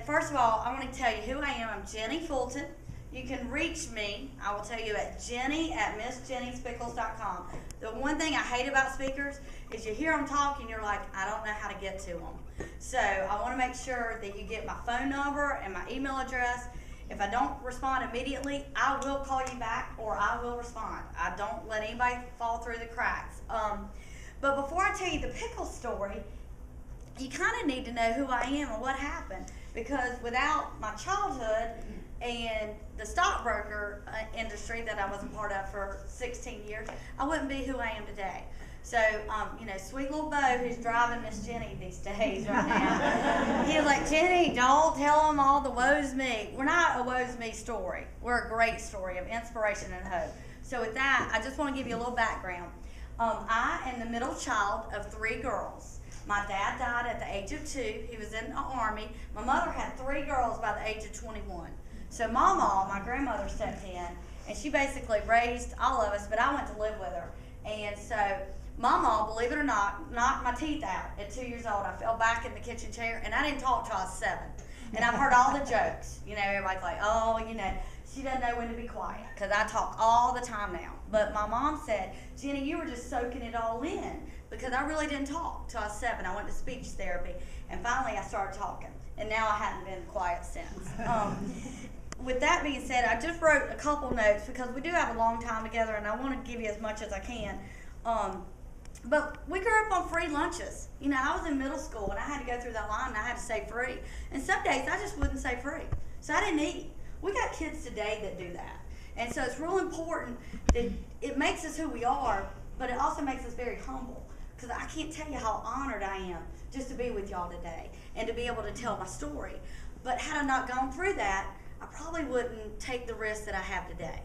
first of all, I want to tell you who I am. I'm Jenny Fulton. You can reach me, I will tell you, at jenny@missjennyspickles.com. The one thing I hate about speakers is you hear them talk and you're like, I don't know how to get to them. So I want to make sure that you get my phone number and my email address. If I don't respond immediately, I will call you back or I will respond. I don't let anybody fall through the cracks. But before I tell you the pickle story, you kind of need to know who I am and what happened. Because without my childhood and the stockbroker industry that I was a part of for 16 years, I wouldn't be who I am today. So, you know, sweet little Bo, who's driving Miss Jenny these days right now, he was like, Jenny, don't tell them all the woes me. We're not a woes me story. We're a great story of inspiration and hope. So with that, I just want to give you a little background. I am the middle child of 3 girls. My dad died at the age of 2. He was in the Army. My mother had 3 girls by the age of 21. So Mama, my grandmother, stepped in, and she basically raised all of us, but I went to live with her. And so Mama, believe it or not, knocked my teeth out at 2 years old. I fell back in the kitchen chair, and I didn't talk till I was 7. And I've heard all the jokes. You know, everybody's like, oh, you know, she doesn't know when to be quiet, because I talk all the time now. But my mom said, Jenny, you were just soaking it all in, because I really didn't talk till I was 7. I went to speech therapy, and finally I started talking. And now I haven't been quiet since. With that being said, I just wrote a couple notes, because we do have a long time together, and I want to give you as much as I can. But we grew up on free lunches. You know, I was in middle school, and I had to go through that line, and I had to say free. And some days I just wouldn't say free, so I didn't eat. We got kids today that do that. And so it's real important that it makes us who we are, but it also makes us very humble. Because I can't tell you how honored I am just to be with y'all today and to be able to tell my story. But had I not gone through that, I probably wouldn't take the risk that I have today.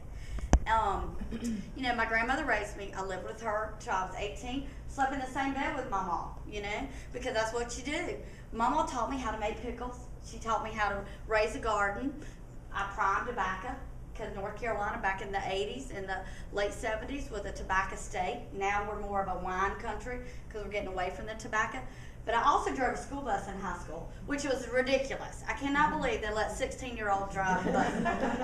You know, my grandmother raised me. I lived with her till I was 18, slept in the same bed with my mom, you know, because that's what you do. Mama taught me how to make pickles. She taught me how to raise a garden. I primed tobacco, because North Carolina back in the 80s and the late 70s was a tobacco state. Now we're more of a wine country because we're getting away from the tobacco. But I also drove a school bus in high school, which was ridiculous. I cannot believe they let 16-year-olds drive a bus.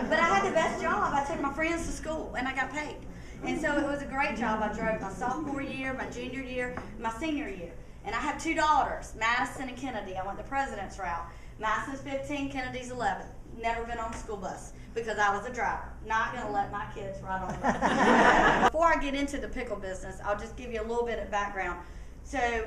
But I had the best job. I took my friends to school, and I got paid. And so it was a great job. I drove my sophomore year, my junior year, my senior year. And I have 2 daughters, Madison and Kennedy. I went the president's route. Madison's 15, Kennedy's 11. Never been on a school bus because I was a driver. Not going to let my kids ride on the bus. Before I get into the pickle business, I'll just give you a little bit of background. So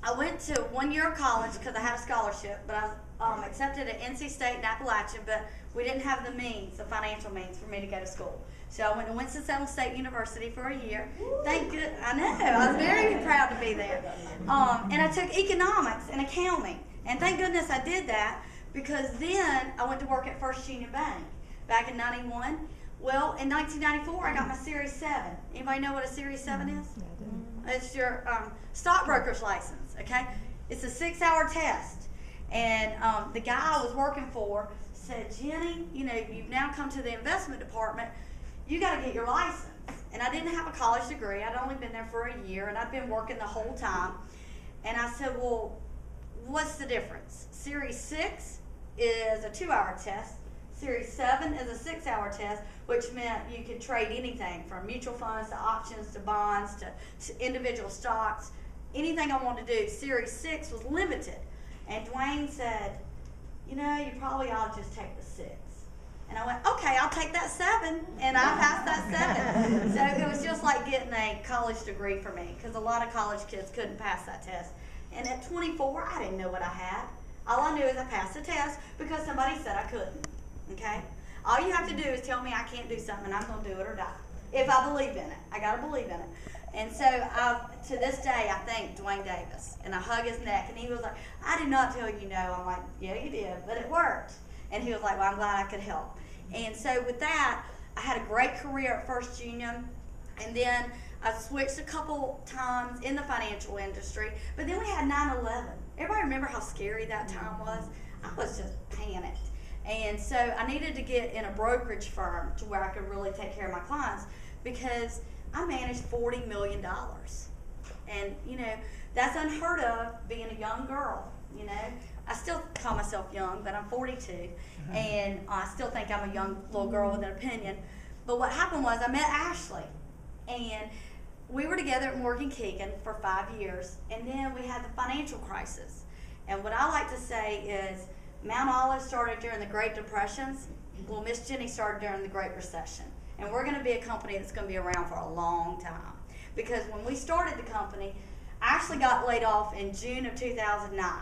I went to 1 year of college because I had a scholarship, but I was accepted at NC State in Appalachian, but we didn't have the means, the financial means for me to go to school. So I went to Winston-Salem State University for a year. Thank goodness, I know, I was very proud to be there. And I took economics and accounting, and thank goodness I did that, because then I went to work at First Union Bank back in '91. Well, in 1994, I got my Series 7. Anybody know what a Series 7 is? It's your stockbroker's license, okay? It's a 6-hour test. And the guy I was working for said, Jenny, you know, you've now come to the investment department. You got to get your license. And I didn't have a college degree. I'd only been there for a year, and I'd been working the whole time. And I said, well, what's the difference? Series 6 is a 2-hour test. Series 7 is a 6-hour test, which meant you could trade anything from mutual funds to options to bonds to individual stocks, anything I wanted to do. Series 6 was limited. And Dwayne said, you know, you probably ought to just take the 6. And I went, okay, I'll take that 7. And I passed that 7. So it was just like getting a college degree for me, because a lot of college kids couldn't pass that test. And at 24, I didn't know what I had. All I knew is I passed the test because somebody said I couldn't. Okay? All you have to do is tell me I can't do something, and I'm going to do it or die. If I believe in it. I got to believe in it. And so to this day, I thank Dwayne Davis, and I hug his neck, and he was like, I did not tell you no. I'm like, yeah, you did, but it worked. And he was like, well, I'm glad I could help. And so with that, I had a great career at First Union, and then I switched a couple times in the financial industry, but then we had 9/11. Everybody remember how scary that time was? I was just panicked. And so I needed to get in a brokerage firm to where I could really take care of my clients, because I managed $40 million. And, you know, that's unheard of being a young girl, you know. I still call myself young, but I'm 42, and I still think I'm a young little girl with an opinion. But what happened was I met Ashley, and we were together at Morgan Keegan for 5 years, and then we had the financial crisis. And what I like to say is Mount Olive started during the Great Depressions. Well, Miss Jenny started during the Great Recession. And we're going to be a company that's going to be around for a long time. Because when we started the company, Ashley got laid off in June of 2009.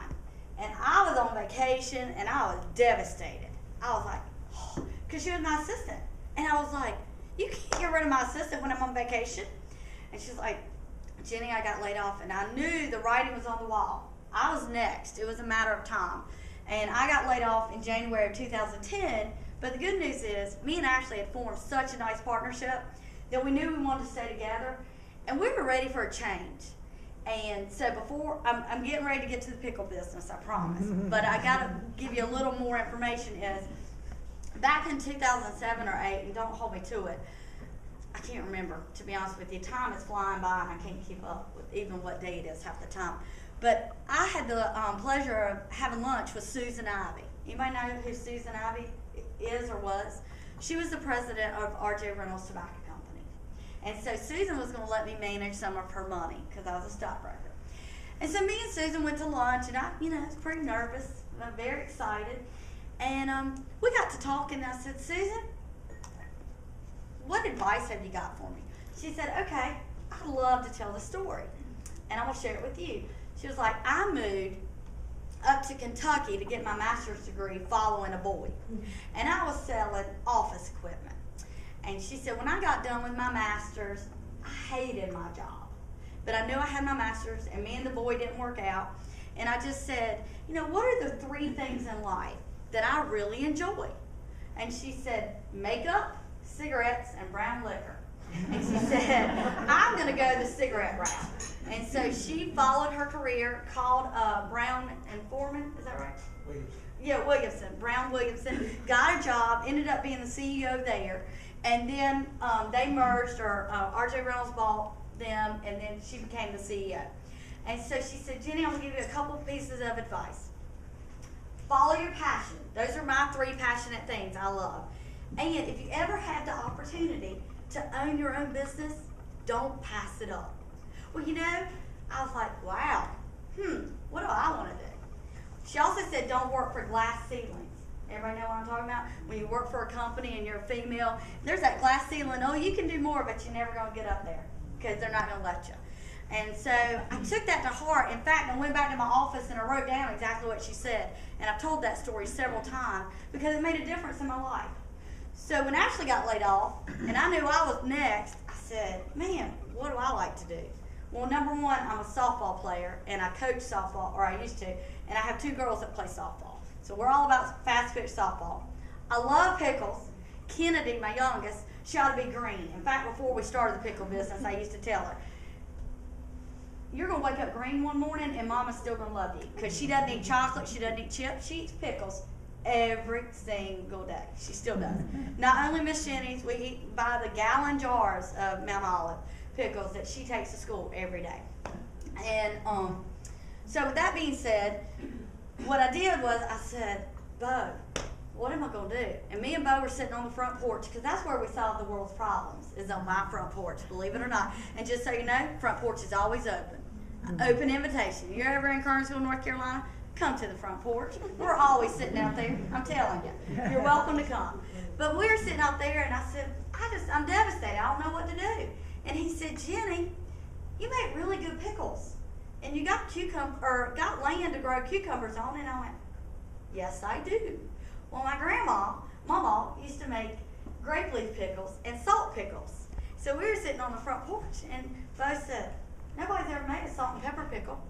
And I was on vacation, and I was devastated. I was like, oh, because she was my assistant. And I was like, you can't get rid of my assistant when I'm on vacation. And she's like, Jenny, I got laid off. And I knew the writing was on the wall. I was next. It was a matter of time. And I got laid off in January of 2010. But the good news is, me and Ashley had formed such a nice partnership that we knew we wanted to stay together, and we were ready for a change. And so before, I'm getting ready to get to the pickle business, I promise. But I got to give you a little more information. Is back in 2007 or 8, and don't hold me to it, I can't remember, to be honest with you. Time is flying by, and I can't keep up with even what day it is half the time. But I had the pleasure of having lunch with Susan Ivy. Anybody know who Susan Ivy is or was? She was the president of R.J. Reynolds Tobacco Company. And so Susan was going to let me manage some of her money because I was a stockbroker. And so me and Susan went to lunch, and I was pretty nervous, but I'm very excited. And we got to talking, and I said, Susan, what advice have you got for me? She said, okay, I'd love to tell the story, and I'm going to share it with you. She was like, I moved up to Kentucky to get my master's degree following a boy. And I was selling office equipment. And she said, when I got done with my master's, I hated my job. But I knew I had my master's, and me and the boy didn't work out. And I just said, what are the 3 things in life that I really enjoy? And she said, makeup, cigarettes, and brown liquor. And she said, I'm going to go the cigarette route. And so she followed her career, called Brown and Foreman, is that right? Williamson. Yeah, Williamson, Brown Williamson, got a job, ended up being the CEO there. And then they merged, or R.J. Reynolds bought them, and then she became the CEO. And so she said, Jenny, I'm going to give you a couple pieces of advice. Follow your passion. Those are my 3 passionate things I love. And if you ever have the opportunity to own your own business, don't pass it up. Well, I was like, wow, what do I want to do? She also said, don't work for glass ceilings. Everybody know what I'm talking about? When you work for a company and you're a female, there's that glass ceiling. Oh, you can do more, but you're never going to get up there because they're not going to let you. And so I took that to heart. In fact, I went back to my office and I wrote down exactly what she said. And I've told that story several times because it made a difference in my life. So when Ashley got laid off, and I knew I was next, I said, man, what do I like to do? Well, number one, I'm a softball player, and I coach softball, or I used to, and I have 2 girls that play softball. So we're all about fast pitch softball. I love pickles. Kennedy, my youngest, she ought to be green. In fact, before we started the pickle business, I used to tell her, you're going to wake up green one morning, and Mama's still going to love you, because she doesn't eat chocolate, she doesn't eat chips, she eats pickles every single day. She still does. Not only Miss Jenny's, we buy the gallon jars of Mount Olive pickles that she takes to school every day. And so with that being said, what I did was I said, Bo, what am I going to do? And me and Bo were sitting on the front porch, because that's where we solve the world's problems, is on my front porch, believe it or not. And just so you know, front porch is always open. Open invitation. You're ever in Kernersville, North Carolina? Come to the front porch. We're always sitting out there. I'm telling you. You're welcome to come. But we were sitting out there, and I said, I'm devastated. I don't know what to do. And he said, Jenny, you make really good pickles. And you got got land to grow cucumbers on. And I went, yes, I do. Well, my Mama, used to make grape leaf pickles and salt pickles. So we were sitting on the front porch, and Bo said, nobody's ever made a salt and pepper pickle.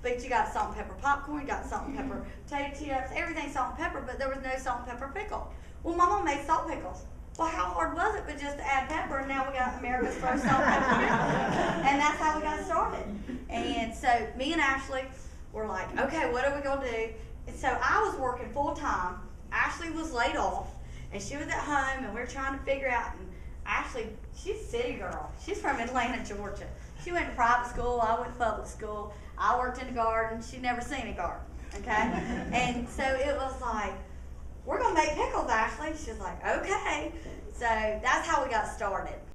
But you got salt and pepper popcorn, you got salt and pepper potato chips, everything salt and pepper, but there was no salt and pepper pickle. Well, Mama made salt pickles. Well, how hard was it but just to add pepper, and now we got America's first salt and pepper pickle. And that's how we got started. And so me and Ashley were like, okay, what are we going to do? And so I was working full time. Ashley was laid off, and she was at home, and we were trying to figure out. And Ashley, she's a city girl. She's from Atlanta, Georgia. She went to private school. I went to public school. I worked in the garden. She'd never seen a garden. okay? And so it was like, we're gonna make pickles, Ashley. She was like, okay. So that's how we got started.